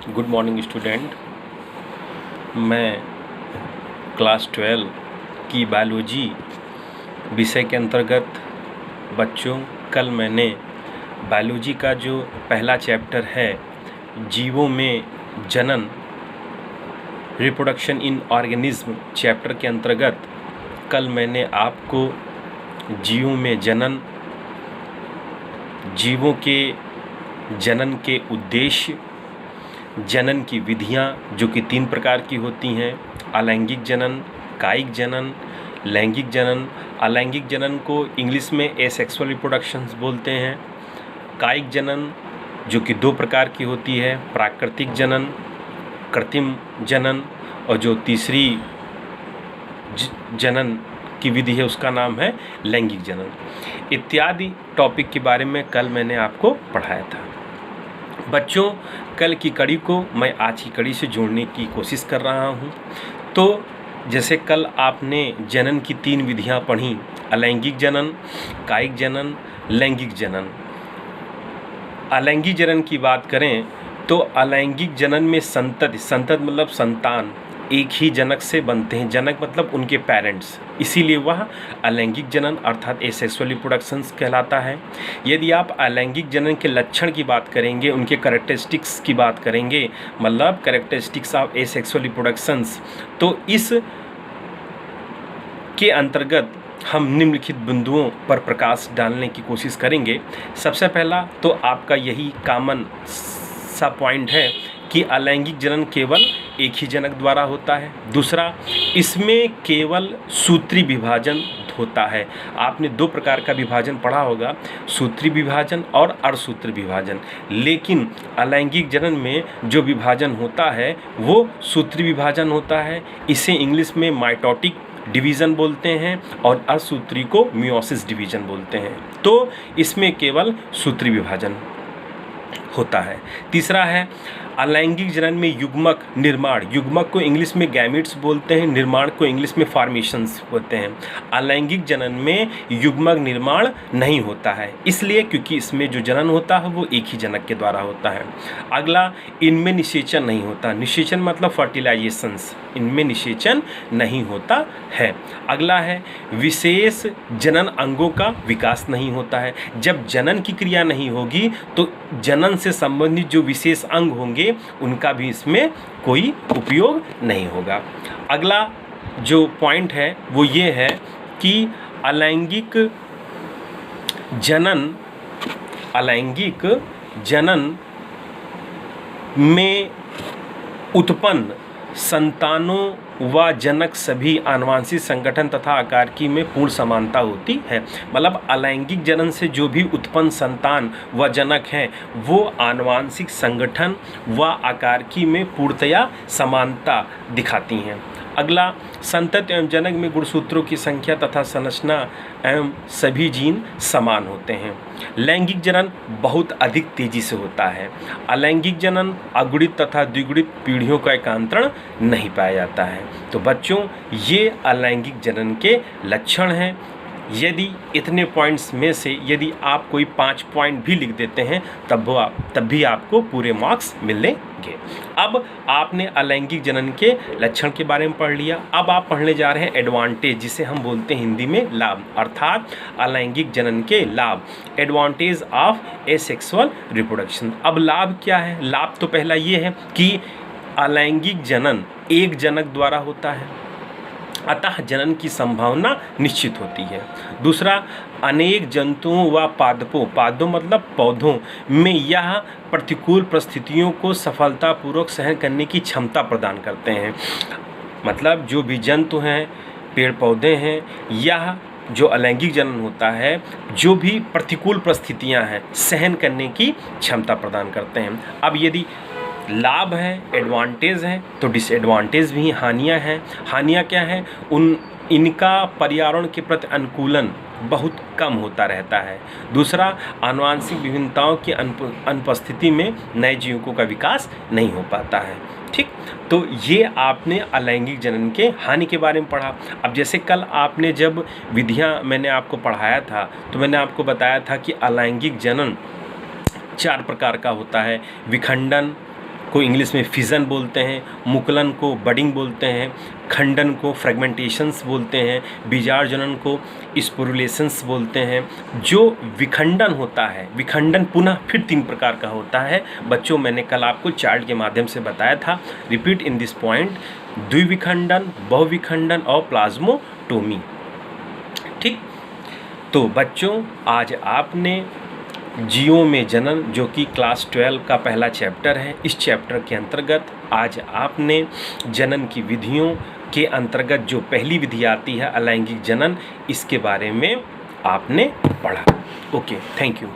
Good morning student. मैं class 12 की biology विषय के अंतर्गत बच्चों कल मैंने बायोलॉजी का जो पहला चैप्टर है जीवों में जनन रिप्रोडक्शन इन ऑर्गेनिज्म चैप्टर के अंतर्गत कल मैंने आपको जीवों में जनन, जीवों के जनन के उद्देश्य, जनन की विधियां जो कि 3 प्रकार की होती हैं, अलैंगिक जनन, कायिक जनन, लैंगिक जनन। अलैंगिक जनन को इंग्लिश में एसेक्सुअल रिप्रोडक्शंस बोलते हैं। कायिक जनन जो कि 2 प्रकार की होती है, प्राकृतिक जनन, कृत्रिम जनन, और जो तीसरी जनन की विधि है उसका नाम है लैंगिक जनन। इत्यादि टॉपिक के बारे में कल मैंने आपको पढ़ाया था। बच्चों कल की कड़ी को मैं आज की कड़ी से जोड़ने की कोशिश कर रहा हूँ। तो जैसे कल आपने जनन की 3 विधियाँ पढ़ी, अलैंगिक जनन, कायिक जनन, लैंगिक जनन। अलैंगिक जनन की बात करें तो अलैंगिक जनन में संतति मतलब संतान एक ही जनक से बनते हैं। जनक मतलब उनके पेरेंट्स, इसीलिए वह अलैंगिक जनन अर्थात एसेक्सुअल रिप्रोडक्शंस कहलाता है। यदि आप अलैंगिक जनन के लक्षण की बात करेंगे, उनके कैरेक्टरिस्टिक्स की बात करेंगे, मतलब कैरेक्टरिस्टिक्स ऑफ एसेक्सुअल रिप्रोडक्शंस, तो इस के अंतर्गत हम निम्नलिखित बिंदुओं पर प्रकाश डालने की कोशिश करेंगे। सबसे पहला तो आपका यही कॉमन सा पॉइंट है कि अलैंगिक जनन केवल एक ही जनक द्वारा होता है। दूसरा, इसमें केवल सूत्री विभाजन होता है। आपने 2 प्रकार का विभाजन पढ़ा होगा, सूत्री विभाजन और अर्धसूत्री विभाजन। लेकिन अलैंगिक जनन में जो विभाजन होता है वो सूत्री विभाजन होता है। इसे इंग्लिश में माइटोटिक डिवीज़न बोलते हैं और अर्धसूत्री को मियोसिस डिवीज़न बोलते हैं। तो इसमें केवल सूत्री विभाजन होता है। तीसरा है अलैंगिक जनन में युग्मक निर्माण, युग्मक को इंग्लिश में गैमेट्स बोलते हैं, निर्माण को इंग्लिश में फॉर्मेशंस बोलते हैं। अलैंगिक जनन में युग्मक निर्माण नहीं होता है, इसलिए क्योंकि इसमें जो जनन होता है वो एक ही जनक के द्वारा होता है। अगला, इनमें निषेचन नहीं होता। निषेचन मतलब फर्टिलाइजेशंस, इनमें निषेचन नहीं होता है। अगला है विशेष जनन अंगों का विकास नहीं होता है। जब जनन की क्रिया नहीं होगी तो जनन से संबंधित जो विशेष अंग होंगे उनका भी इसमें कोई उपयोग नहीं होगा। अगला जो पॉइंट है वो ये है कि अलैंगिक जनन में उत्पन्न संतानों व जनक सभी आनुवांशिक संगठन तथा आकारकी में पूर्ण समानता होती है। मतलब अलैंगिक जनन से जो भी उत्पन्न संतान व जनक हैं वो आनुवांशिक संगठन व आकारकी में पूर्णतया समानता दिखाती हैं। अगला, संतति एवं जनक में गुणसूत्रों की संख्या तथा संरचना एवं सभी जीन समान होते हैं। लैंगिक जनन बहुत अधिक तेजी से होता है। अलैंगिक जनन अगुणित तथा द्विगुणित पीढ़ियों का एकांतरण नहीं पाया जाता है। तो बच्चों ये अलैंगिक जनन के लक्षण हैं। यदि इतने पॉइंट्स में से यदि आप कोई 5 पॉइंट भी लिख देते हैं तब भी आपको पूरे मार्क्स मिलेंगे। अब आपने अलैंगिक जनन के लक्षण के बारे में पढ़ लिया। अब आप पढ़ने जा रहे हैं एडवांटेज, जिसे हम बोलते हैं हिंदी में लाभ, अर्थात अलैंगिक जनन के लाभ, एडवांटेज ऑफ एसेक्सुअल रिप्रोडक्शन। अब लाभ क्या है? लाभ तो पहला ये है कि अलैंगिक जनन एक जनक द्वारा होता है, अतः जनन की संभावना निश्चित होती है। दूसरा, अनेक जंतुओं व पादपों मतलब पौधों में यह प्रतिकूल परिस्थितियों को सफलतापूर्वक सहन करने की क्षमता प्रदान करते हैं। मतलब जो भी जंतु हैं, पेड़ पौधे हैं, यह जो अलैंगिक जनन होता है जो भी प्रतिकूल परिस्थितियां हैं सहन करने की क्षमता प्रदान करते हैं। अब यदि लाभ है, एडवांटेज है, तो डिसएडवांटेज भी, हानियां हैं। हानियां क्या हैं? इनका पर्यावरण के प्रति अनुकूलन बहुत कम होता रहता है। दूसरा, आनुवांशिक विभिन्नताओं की अनुपस्थिति में नए जीवों का विकास नहीं हो पाता है। ठीक, तो ये आपने अलैंगिक जनन के हानि के बारे में पढ़ा। अब जैसे कल आपने जब विधियां मैंने आपको पढ़ाया था तो मैंने आपको बताया था कि अलैंगिक जनन 4 प्रकार का होता है, विखंडन, को इंग्लिश में फिजन बोलते हैं, मुकुलन को बडिंग बोलते हैं, खंडन को फ्रेगमेंटेशंस बोलते हैं, बीजार्जनन को स्पोरुलेशंस बोलते हैं। जो विखंडन होता है, विखंडन पुनः फिर 3 प्रकार का होता है बच्चों, मैंने कल आपको चार्ट के माध्यम से बताया था। रिपीट इन दिस पॉइंट, द्विविखंडन, बहुविखंडन और प्लाज्मोटोमी। ठीक, तो बच्चों आज आपने जीवों में जनन जो कि क्लास 12 का पहला चैप्टर है, इस चैप्टर के अंतर्गत आज आपने जनन की विधियों के अंतर्गत जो पहली विधि आती है अलैंगिक जनन, इसके बारे में आपने पढ़ा। Okay, thank you.